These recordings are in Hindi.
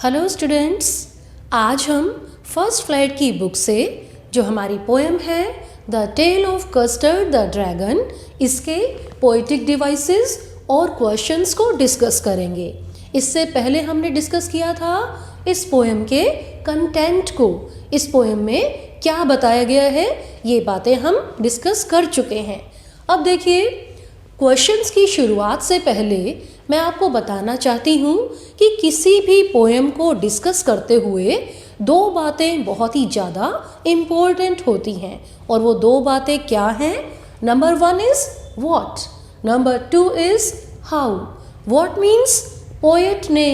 हेलो स्टूडेंट्स, आज हम फर्स्ट फ्लाइट की बुक से जो हमारी पोएम है the tale of Custard the dragon, इसके पोएटिक डिवाइसेस और क्वेश्चंस को डिस्कस करेंगे। इससे पहले हमने डिस्कस किया था इस पोएम के कंटेंट को, इस पोएम में क्या बताया गया है, ये बातें हम डिस्कस कर चुके हैं। अब देखिए, क्वेश्चंस की शुरुआत से पहले मैं आपको बताना चाहती हूँ कि किसी भी पोएम को डिस्कस करते हुए दो बातें बहुत ही ज़्यादा इम्पोर्टेंट होती हैं, और वो दो बातें क्या हैं? Number 1 is what, number 2 is how. What means poet ने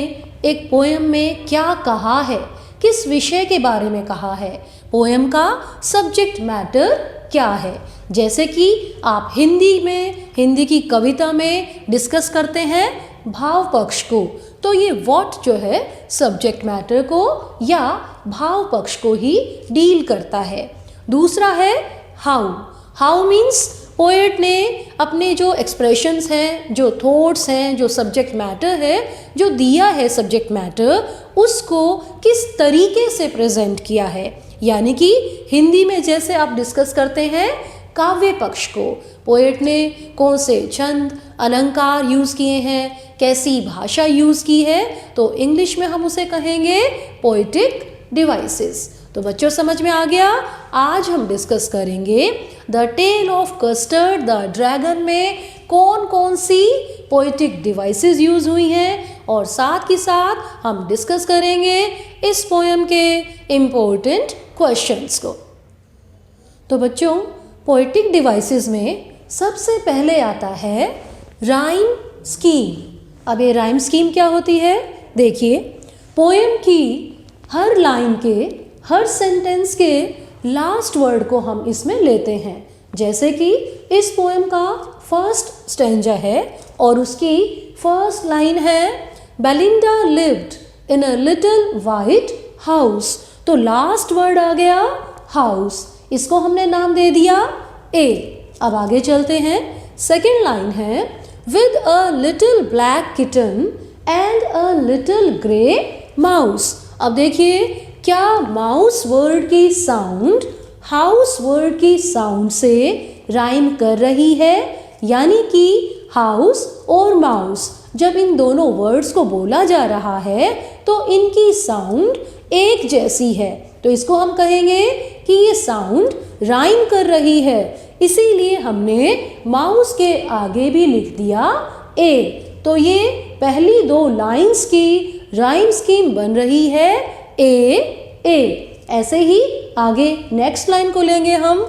एक पोएम में क्या कहा है, किस विषय के बारे में कहा है, पोएम का सब्जेक्ट मैटर क्या है। जैसे कि आप हिंदी की कविता में डिस्कस करते हैं भाव पक्ष को, तो ये व्हाट जो है सब्जेक्ट मैटर को या भाव पक्ष को ही डील करता है। दूसरा है हाउ। हाउ मीन्स पोएट ने अपने जो एक्सप्रेशंस हैं, जो थॉट्स हैं, जो सब्जेक्ट मैटर है, जो दिया है सब्जेक्ट मैटर, उसको किस तरीके से प्रेजेंट किया है। यानी कि हिंदी में जैसे आप डिस्कस करते हैं काव्य पक्ष को, पोएट ने कौन से छंद अलंकार यूज़ किए हैं, कैसी भाषा यूज़ की है, तो इंग्लिश में हम उसे कहेंगे पोएटिक डिवाइसेस। तो बच्चों समझ में आ गया। आज हम डिस्कस करेंगे the tale of Custard the dragon में कौन कौन सी पोएटिक डिवाइसेस यूज़ हुई हैं, और साथ ही साथ हम डिस्कस करेंगे इस पोएम के इम्पोर्टेंट क्वेश्चंस को। तो बच्चों, पोएटिक डिवाइसेस में सबसे पहले आता है राइम स्कीम। अब ये राइम स्कीम क्या होती है? देखिए, पोएम की हर लाइन के, हर सेंटेंस के लास्ट वर्ड को हम इसमें लेते हैं। जैसे कि इस पोएम का फर्स्ट स्टेंजा है और उसकी फर्स्ट लाइन है Belinda lived in a little white house. तो लास्ट वर्ड आ गया हाउस, इसको हमने नाम दे दिया ए। अब आगे चलते हैं। सेकेंड लाइन है with a little black kitten and a little grey mouse. अब देखिए, क्या माउस वर्ड की साउंड हाउस वर्ड की साउंड से राइम कर रही है? यानी कि हाउस और माउस, जब इन दोनों वर्ड्स को बोला जा रहा है तो इनकी साउंड एक जैसी है, तो इसको हम कहेंगे कि ये साउंड राइम कर रही है। इसीलिए हमने माउस के आगे भी लिख दिया ए। तो ये पहली दो लाइंस की राइम स्कीम बन रही है ए ए। ऐसे ही आगे नेक्स्ट लाइन को लेंगे हम,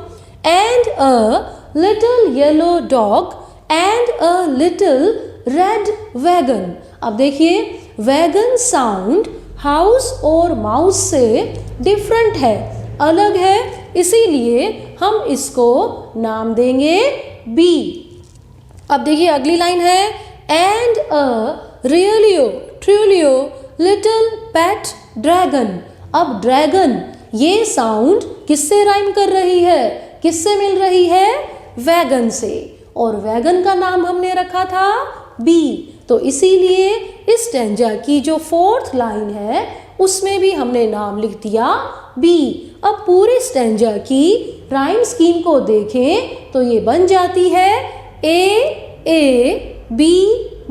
and a little yellow dog and a little red wagon. अब देखिए, वैगन साउंड हाउस और माउस से डिफरेंट है, अलग है, इसीलिए हम इसको नाम देंगे बी। अब देखिए अगली लाइन है and a रियलियो ट्रूलियो little pet dragon. अब ड्रैगन, ये साउंड किससे राइम कर रही है, किससे मिल रही है? वैगन से, और वैगन का नाम हमने रखा था बी। तो इसीलिए इस स्टेंजा की जो फोर्थ लाइन है उसमें भी हमने नाम लिख दिया बी। अब पूरे स्टेंजा की राइम स्कीम को देखें तो ये बन जाती है ए ए बी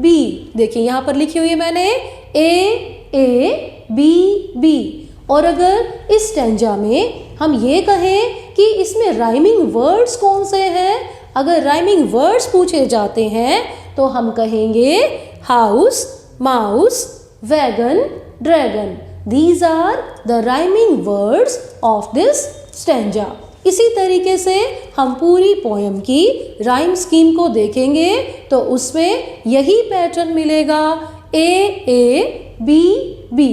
बी। देखिए यहाँ पर लिखी हुई है मैंने ए बी बी। और अगर इस स्टेंजा में हम ये कहें कि इसमें राइमिंग वर्ड्स कौन से हैं, अगर राइमिंग वर्ड्स पूछे जाते हैं तो हम कहेंगे house, mouse, wagon, dragon. These are the rhyming words of this stanza. इसी तरीके से हम पूरी पोएम की राइम स्कीम को देखेंगे तो उसमें यही पैटर्न मिलेगा ए बी बी।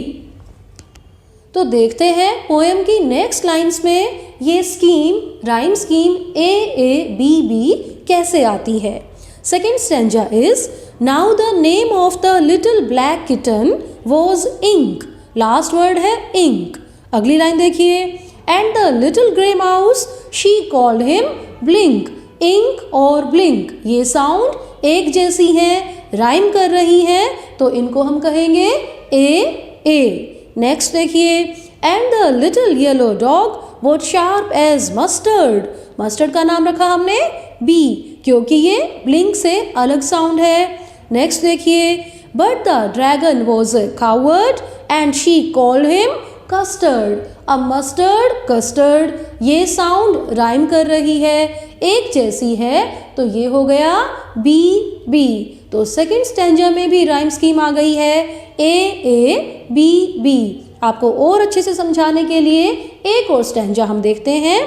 तो देखते हैं पोएम की नेक्स्ट लाइंस में ये scheme, rhyme scheme A B B कैसे आती है। Second stanza is now the name of the little black kitten was Ink. Last word है इंक। अगली लाइन देखिए, and the little grey mouse she called him Blink. Ink और ब्लिंक ये साउंड एक जैसी हैं, राइम कर रही हैं, तो इनको हम कहेंगे ए। नेक्स्ट देखिए, and the little yellow dog was sharp as mustard. Mustard का नाम रखा हमने बी, क्योंकि ये ब्लिंक से अलग साउंड है। नेक्स्ट देखिए, but the dragon was a coward and she called him custard. अब मस्टर्ड, कस्टर्ड, ये साउंड राइम कर रही है, एक जैसी है, तो ये हो गया बी बी। तो सेकंड स्टैंजा में भी राइम स्कीम आ गई है, ए बी बी। आपको और अच्छे से समझाने के लिए एक और स्टैंजा हम देखते हैं।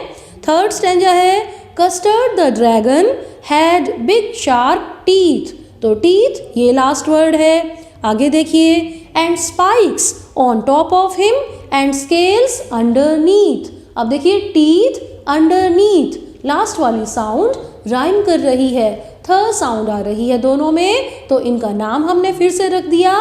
थर्ड स्टैंजा है, custard the dragon had big sharp teeth. तो टीथ ये लास्ट वर्ड है। आगे देखिए, and spikes on top of him and scales underneath. अब देखिए, टीथ अंडरनीथ, लास्ट वाली साउंड राइम कर रही है, थ साउंड आ रही है दोनों में, तो इनका नाम हमने फिर से रख दिया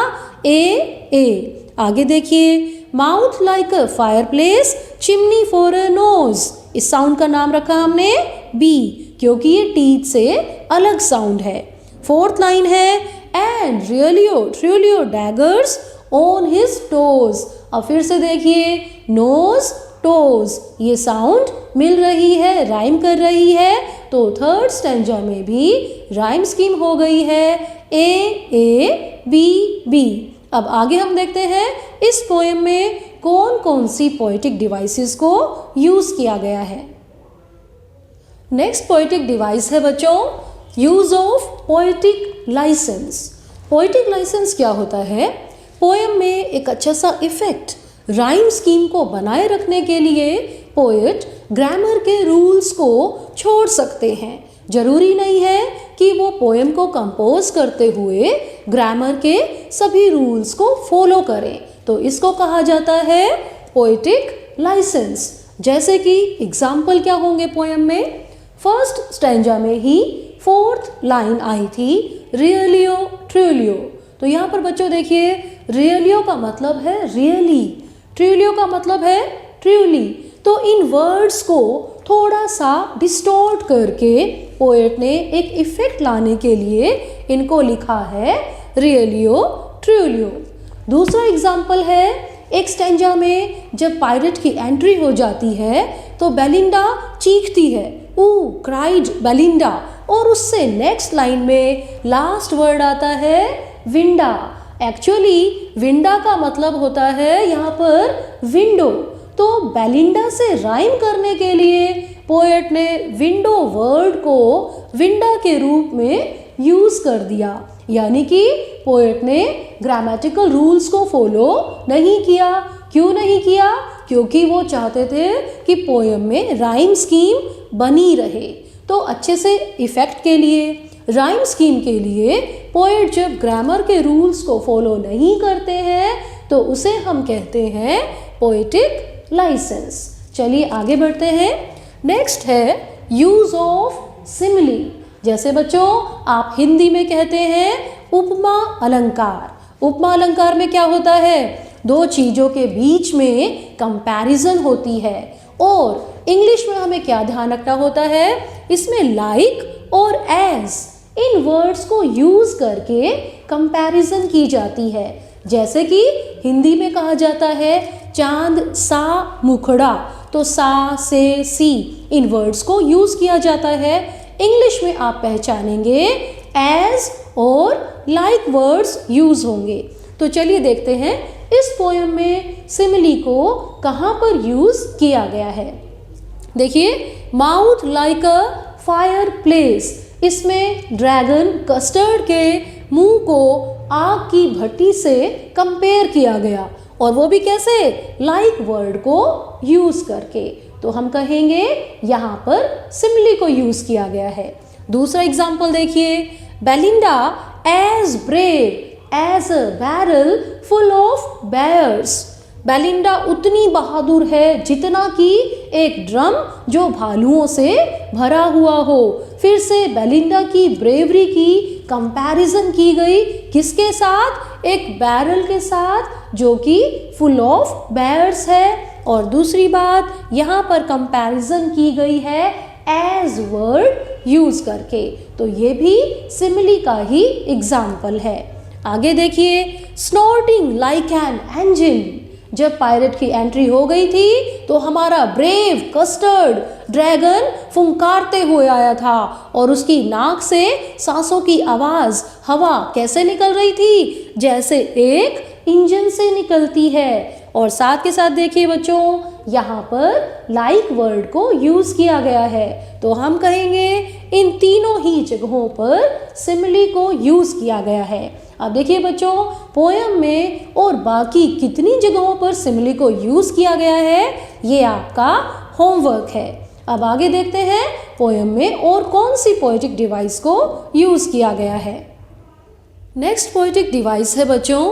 ए। आगे देखिए, mouth like a fire place chimney for a knows. इस साउंड का नाम रखा हमने बी, क्योंकि ये टीथ से अलग साउंड है। फोर्थ लाइन है, and रियलियो daggers on his toes. अब फिर से देखिए, नोज टोज, ये साउंड मिल रही है, राइम कर रही है, तो थर्ड स्टैंजा में भी राइम स्कीम हो गई है, ए बी। अब आगे हम देखते हैं इस पोएम में कौन कौन सी पोएटिक डिवाइसेस को यूज किया गया है। नेक्स्ट पोएटिक डिवाइस है बच्चों, use of poetic licence. Poetic licence क्या होता है? पोएम में एक अच्छा सा इफेक्ट, राइम स्कीम को बनाए रखने के लिए पोएट ग्रामर के रूल्स को छोड़ सकते हैं। जरूरी नहीं है कि वो पोएम को कंपोज करते हुए ग्रामर के सभी रूल्स को फॉलो करें, तो इसको कहा जाता है पोएटिक लाइसेंस। जैसे कि एग्जाम्पल क्या होंगे पोएम में? फर्स्ट स्टैंजा में ही फोर्थ लाइन आई थी, रियलियो ट्रूलियो। तो यहाँ पर बच्चों देखिए, रियलियो का मतलब है रियली, ट्रूलियो का मतलब है ट्रूली। तो इन वर्ड्स को थोड़ा सा डिस्टॉर्ट करके पोएट ने एक इफेक्ट लाने के लिए इनको लिखा है रियलियो ट्रूलियो। दूसरा एग्जाम्पल है, एक स्टैंजा में जब पायरेट की एंट्री हो जाती है तो बेलिंडा चीखती है, ओ क्राइड बेलिंडा, और उससे नेक्स्ट लाइन में लास्ट वर्ड आता है विंडा। एक्चुअली विंडा का मतलब होता है यहाँ पर विंडो, तो बेलिंडा से राइम करने के लिए पोएट ने विंडो वर्ड को विंडा के रूप में यूज कर दिया, यानी कि पोएट ने ग्रामेटिकल रूल्स को फॉलो नहीं किया। क्यों नहीं किया? क्योंकि वो चाहते थे कि पोएम में राइम स्कीम बनी रहे। तो अच्छे से इफेक्ट के लिए, राइम स्कीम के लिए पोएट जब ग्रामर के रूल्स को फॉलो नहीं करते हैं तो उसे हम कहते हैं पोएटिक लाइसेंस। चलिए आगे बढ़ते हैं। नेक्स्ट है यूज ऑफ सिमिली। जैसे बच्चों आप हिंदी में कहते हैं उपमा अलंकार। उपमा अलंकार में क्या होता है? दो चीजों के बीच में कंपैरिजन होती है। और इंग्लिश में हमें क्या ध्यान रखना होता है? इसमें लाइक और एज इन वर्ड्स को यूज करके कंपैरिजन की जाती है। जैसे कि हिंदी में कहा जाता है चांद सा मुखड़ा, तो सा से सी इन वर्ड्स को यूज किया जाता है। इंग्लिश में आप पहचानेंगे एज और लाइक वर्ड्स यूज होंगे। तो चलिए देखते हैं इस पोएम में सिमिली को कहाँ पर यूज किया गया है। देखिए, mouth like a fire place, इसमें ड्रैगन कस्टर्ड के मुंह को आग की भट्टी से कंपेयर किया गया, और वो भी कैसे? लाइक वर्ड को यूज करके। तो हम कहेंगे यहाँ पर सिमिली को यूज किया गया है। दूसरा एग्जाम्पल देखिए, Belinda as brave as a barrel full of bears. Belinda उतनी बहादुर है जितना कि एक ड्रम जो भालुओं से भरा हुआ हो। फिर से बेलिंडा की ब्रेवरी की कंपैरिजन की गई, किसके साथ? एक बैरल के साथ जो कि फुल ऑफ बेयर्स है। और दूसरी बात, यहाँ पर कंपैरिजन की गई है एज वर्ड यूज करके। तो ये भी सिमिली का ही एग्जाम्पल है। आगे देखिए, स्नॉर्टिंग लाइक एन इंजन। जब पायरेट की एंट्री हो गई थी तो हमारा ब्रेव कस्टर्ड ड्रैगन फुंकारते हुए आया था और उसकी नाक से सांसों की आवाज हवा कैसे निकल रही थी, जैसे एक इंजन से निकलती है। और साथ के साथ देखिए बच्चों, यहाँ पर लाइक वर्ड को यूज किया गया है, तो हम कहेंगे इन तीनों ही जगहों पर सिमिली को यूज किया गया है। अब देखिए बच्चों, पोयम में और बाकी कितनी जगहों पर सिमिली को यूज किया गया है, ये आपका होमवर्क है। अब आगे देखते हैं पोयम में और कौन सी पोएटिक डिवाइस को यूज किया गया है। नेक्स्ट पोएटिक डिवाइस है बच्चों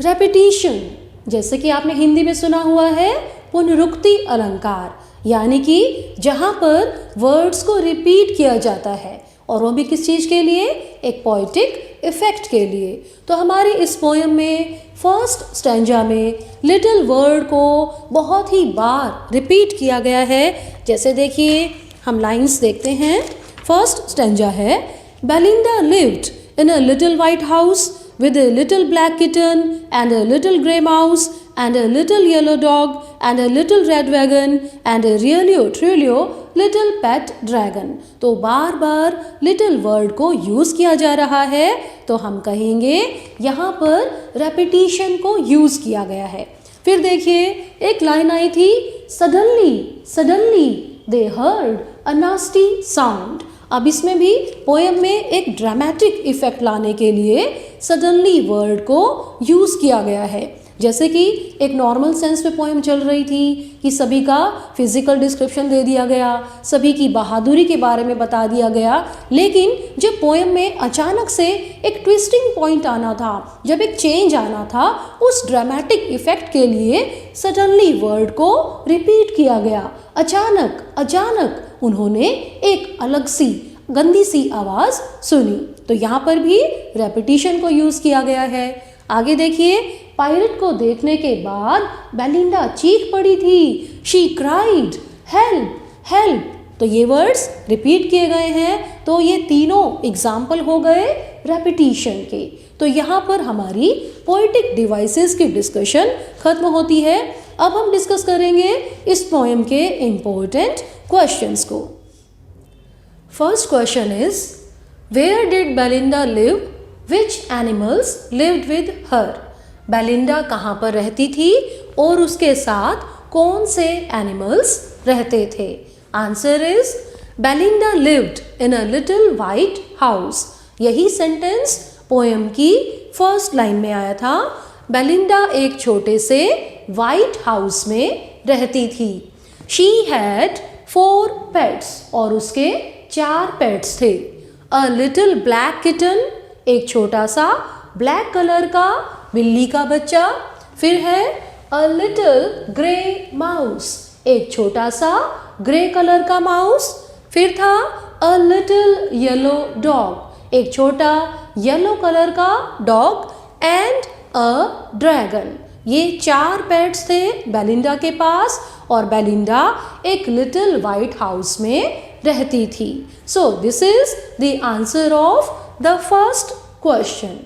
रेपिटिशन। जैसे कि आपने हिंदी में सुना हुआ है पुनरुक्ति अलंकार, यानी कि जहाँ पर वर्ड्स को रिपीट किया जाता है, और वो भी किस चीज़ के लिए, एक पोएटिक इफेक्ट के लिए। तो हमारी इस पोएम में फर्स्ट स्टैंजा में लिटिल वर्ड को बहुत ही बार रिपीट किया गया है। जैसे देखिए हम लाइंस देखते हैं। फर्स्ट स्टैंजा है, Belinda lived in a little white house with a little black kitten and a little grey mouse and a little yellow dog and a little red wagon and a really truly little pet dragon। तो बार बार little word को यूज किया जा रहा है, तो हम कहेंगे यहाँ पर repetition को यूज किया गया है। फिर देखिए एक लाइन आई थी, suddenly they heard a nasty sound। अब इसमें भी पोएम में एक ड्रामेटिक इफेक्ट लाने के लिए सडनली वर्ड को यूज़ किया गया है। जैसे कि एक नॉर्मल सेंस में पोएम चल रही थी कि सभी का फिजिकल डिस्क्रिप्शन दे दिया गया, सभी की बहादुरी के बारे में बता दिया गया, लेकिन जब पोएम में अचानक से एक ट्विस्टिंग पॉइंट आना था, जब एक चेंज आना था, उस ड्रामेटिक इफेक्ट के लिए सडनली वर्ड को रिपीट किया गया। अचानक उन्होंने एक अलग सी गंदी सी आवाज़ सुनी, तो यहाँ पर भी रेपिटिशन को यूज़ किया गया है। आगे देखिए, पायरेट को देखने के बाद बेलिंडा चीख पड़ी थी, शी क्राइड हेल्प हेल्प। तो ये वर्ड्स रिपीट किए गए हैं, तो ये तीनों एग्जाम्पल हो गए रेपिटिशन के। तो यहाँ पर हमारी पोएटिक डिवाइसेस की डिस्कशन खत्म होती है। अब हम डिस्कस करेंगे इस पोएम के इम्पोर्टेंट क्वेश्चंस को। First question is, where did Belinda live, which animals lived with her. Belinda कहाँ पर रहती थी और उसके साथ कौन से एनिमल्स रहते थे। Answer is, Belinda lived in a little white house. यही सेंटेंस पोएम की फर्स्ट लाइन में आया था। बेलिंडा एक छोटे से वाइट हाउस में रहती थी। शी हैड 4 पेट्स, और उसके 4 पेट्स थे। अ लिटिल ब्लैक किटन, एक छोटा सा ब्लैक कलर का बिल्ली का बच्चा। फिर है अ लिटिल ग्रे माउस, एक छोटा सा ग्रे कलर का माउस। फिर था अ लिटिल येलो डॉग, एक छोटा येलो कलर का डॉग। And a dragon. ये 4 पेट्स थे बेलिंडा के पास, और बेलिंडा एक लिटिल वाइट हाउस में रहती थी। So this is the answer of the first question.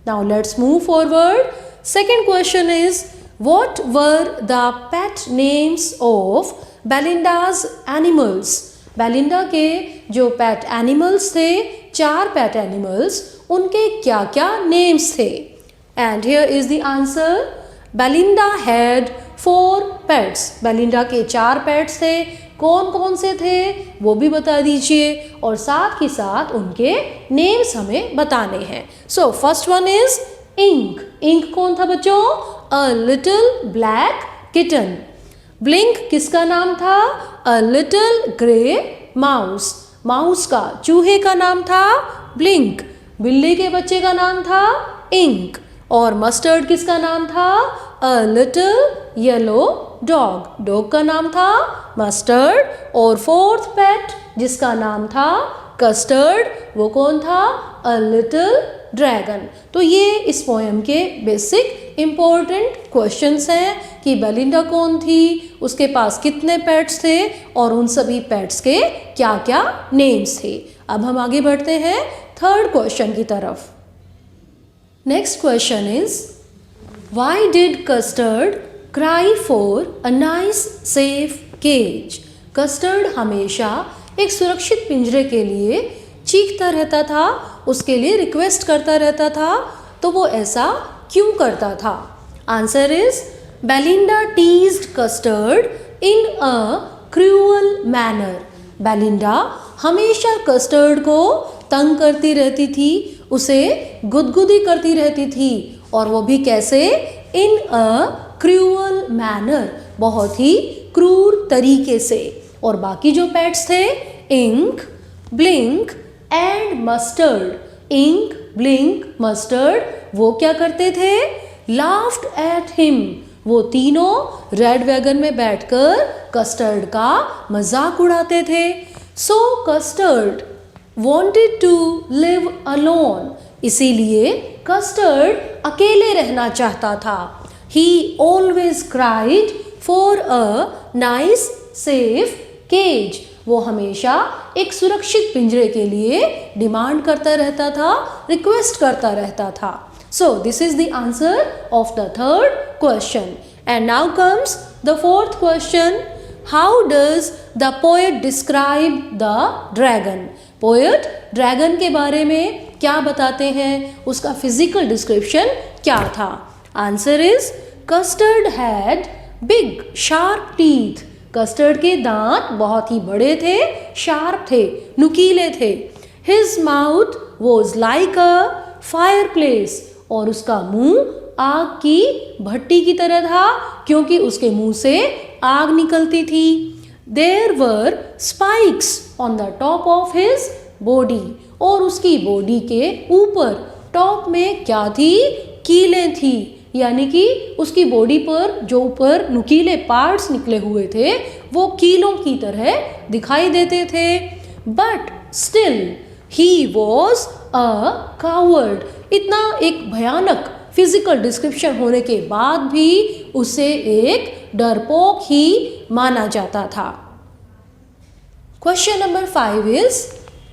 Now let's move forward. Second question is, what were the pet names of Belinda's animals. Belinda के जो पेट एनिमल्स थे, 4 पेट एनिमल्स, उनके क्या क्या नेम्स थे। And here is the answer, Belinda had 4 pets. Belinda के 4 पेट्स थे। कौन कौन से थे वो भी बता दीजिए, और साथ ही साथ उनके नेम्स हमें बताने हैं। So first one is Ink. Ink कौन था बच्चों? A little black kitten. Blink किसका नाम था? A little grey mouse. Mouse का, चूहे का नाम था ब्लिंक। बिल्ली के बच्चे का नाम था इंक। और मस्टर्ड किसका नाम था? A little yellow dog. Dog का नाम था मस्टर्ड। और फोर्थ पेट जिसका नाम था कस्टर्ड, वो कौन था? A little dragon. तो ये इस पोएम के बेसिक इम्पोर्टेंट क्वेश्चंस हैं कि बेलिंडा कौन थी, उसके पास कितने पेट्स थे, और उन सभी पेट्स के क्या क्या नेम्स थे। अब हम आगे बढ़ते हैं थर्ड क्वेश्चन की तरफ। Next question is, why did Custard cry for a nice safe cage. Custard हमेशा एक सुरक्षित पिंजरे के लिए चीखता रहता था, उसके लिए रिक्वेस्ट करता रहता था। तो वो ऐसा क्यों करता था? Answer is Belinda teased custard in a cruel manner. Belinda हमेशा कस्टर्ड को तंग करती रहती थी, उसे गुदगुदी करती रहती थी, और वो भी कैसे? इन अ क्रूअल मैनर, बहुत ही क्रूर तरीके से। और बाकी जो पेट्स थे, Ink, Blink and Mustard, Ink, Blink, Mustard, वो क्या करते थे? लाफ्ड एट हिम, वो तीनों रेड वैगन में बैठकर कस्टर्ड का मजाक उड़ाते थे। So Custard wanted to live alone, इसीलिए कस्टर्ड अकेले रहना चाहता था। He always cried for a nice safe cage, वो हमेशा एक सुरक्षित पिंजरे के लिए डिमांड करता रहता था, रिक्वेस्ट करता रहता था। So this is the answer of the third question. And now comes the fourth question. How does the poet describe the dragon? Poet dragon के बारे में क्या बताते हैं? उसका फिजिकल डिस्क्रिप्शन क्या था? Answer is custard had big sharp teeth. Custard के दांत बहुत ही बड़े थे, शार्प थे, नुकीले थे। His mouth was like a fire place, और उसका मुंह आग की भट्टी की तरह था, क्योंकि उसके मुंह से आग निकलती थी। There were spikes on the top of his body, और उसकी बॉडी के ऊपर, टॉप में क्या थी? कीलें थी, यानी कि उसकी बॉडी पर जो ऊपर नुकीले पार्ट्स निकले हुए थे वो कीलों की तरह दिखाई देते थे। But still he was a coward, इतना एक भयानक फिजिकल डिस्क्रिप्शन होने के बाद भी उसे एक डरपोक ही माना जाता था। Question number 5 is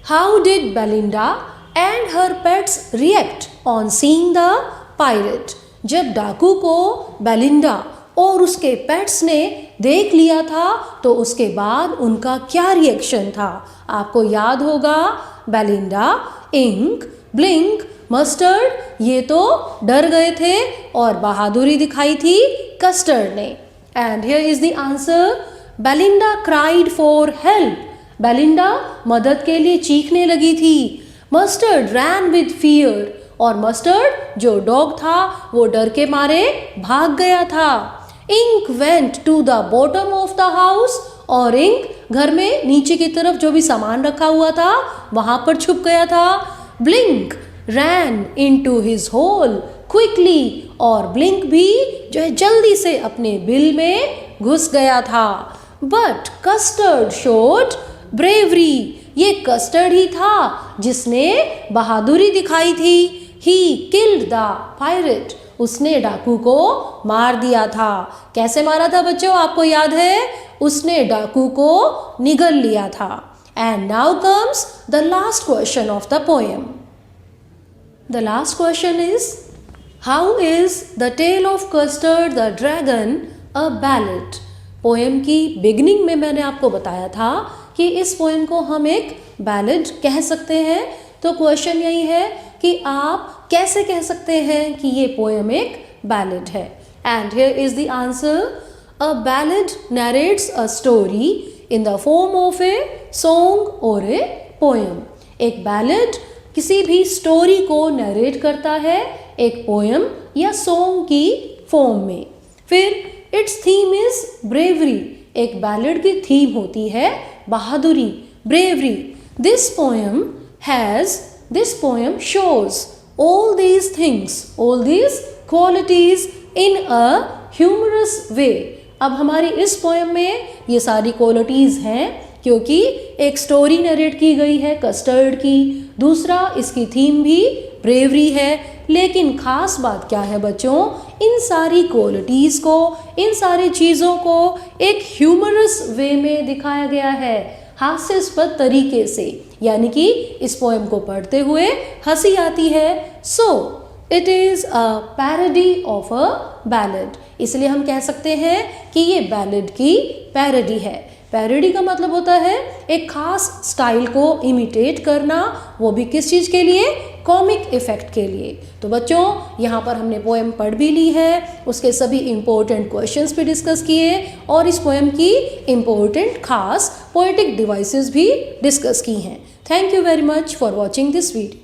how did Belinda and her pets react on seeing the pirate? जब डाकू को बेलिंडा और उसके पेट्स ने देख लिया था तो उसके बाद उनका क्या रिएक्शन था? आपको याद होगा, बेलिंडा, इंक, ब्लिंक, मस्टर्ड, ये तो डर गए थे और बहादुरी दिखाई थी कस्टर्ड ने। And here is the answer, Belinda cried for help. Belinda मदद के लिए चीखने लगी थी। मस्टर्ड रैन विद फियर, और मस्टर्ड जो डॉग था वो डर के मारे भाग गया था। Ink went to the bottom of the house, और इंक घर में नीचे की तरफ जो भी सामान रखा हुआ था वहां पर छुप गया था। Blink ran into his hole quickly, और ब्लिंक भी जो है जल्दी से अपने बिल में घुस गया था। बट कस्टर्ड शोड ब्रेवरी, ये कस्टर्ड ही था जिसने बहादुरी दिखाई थी। ही किल्ड द पायरेट, उसने डाकू को मार दिया था। कैसे मारा था बच्चों, आपको याद है? उसने डाकू को निगल लिया था। And now comes the last question of the poem. The last question is how is the tale of Custard the dragon a ballad? Poem की बिगिनिंग में मैंने आपको बताया था कि इस पोएम को हम एक बैलेड कह सकते हैं। तो क्वेश्चन यही है कि आप कैसे कह सकते हैं कि ये पोएम एक बैलेड है? And here is the answer, a ballad narrates a story in the form of a song और ए पोएम। एक बैलेड किसी भी स्टोरी को नरेट करता है एक पोएम या सॉन्ग की फॉर्म में। फिर इट्स थीम इज ब्रेवरी, एक बैलेड की थीम होती है बहादुरी, bravery. This poem shows all these things, all these qualities in a humorous way. अब हमारी इस पोएम में ये सारी क्वालिटीज़ हैं क्योंकि एक स्टोरी नरेट की गई है कस्टर्ड की, दूसरा इसकी थीम भी ब्रेवरी है। लेकिन ख़ास बात क्या है बच्चों, इन सारी क्वालिटीज़ को, इन सारी चीज़ों को एक ह्यूमरस वे में दिखाया गया है, हास्यास्पद तरीके से, यानी कि इस पोएम को पढ़ते हुए हंसी आती है। So it is a parody of a ballad, इसलिए हम कह सकते हैं कि ये बैलेड की पैरोडी है। पैरोडी का मतलब होता है एक खास स्टाइल को इमिटेट करना, वो भी किस चीज़ के लिए? कॉमिक इफेक्ट के लिए। तो बच्चों यहाँ पर हमने पोएम पढ़ भी ली है, उसके सभी इम्पोर्टेंट क्वेश्चंस भी डिस्कस किए और इस पोएम की इम्पोर्टेंट खास पोएटिक डिवाइसेस भी डिस्कस की हैं। Thank you very much for watching this video.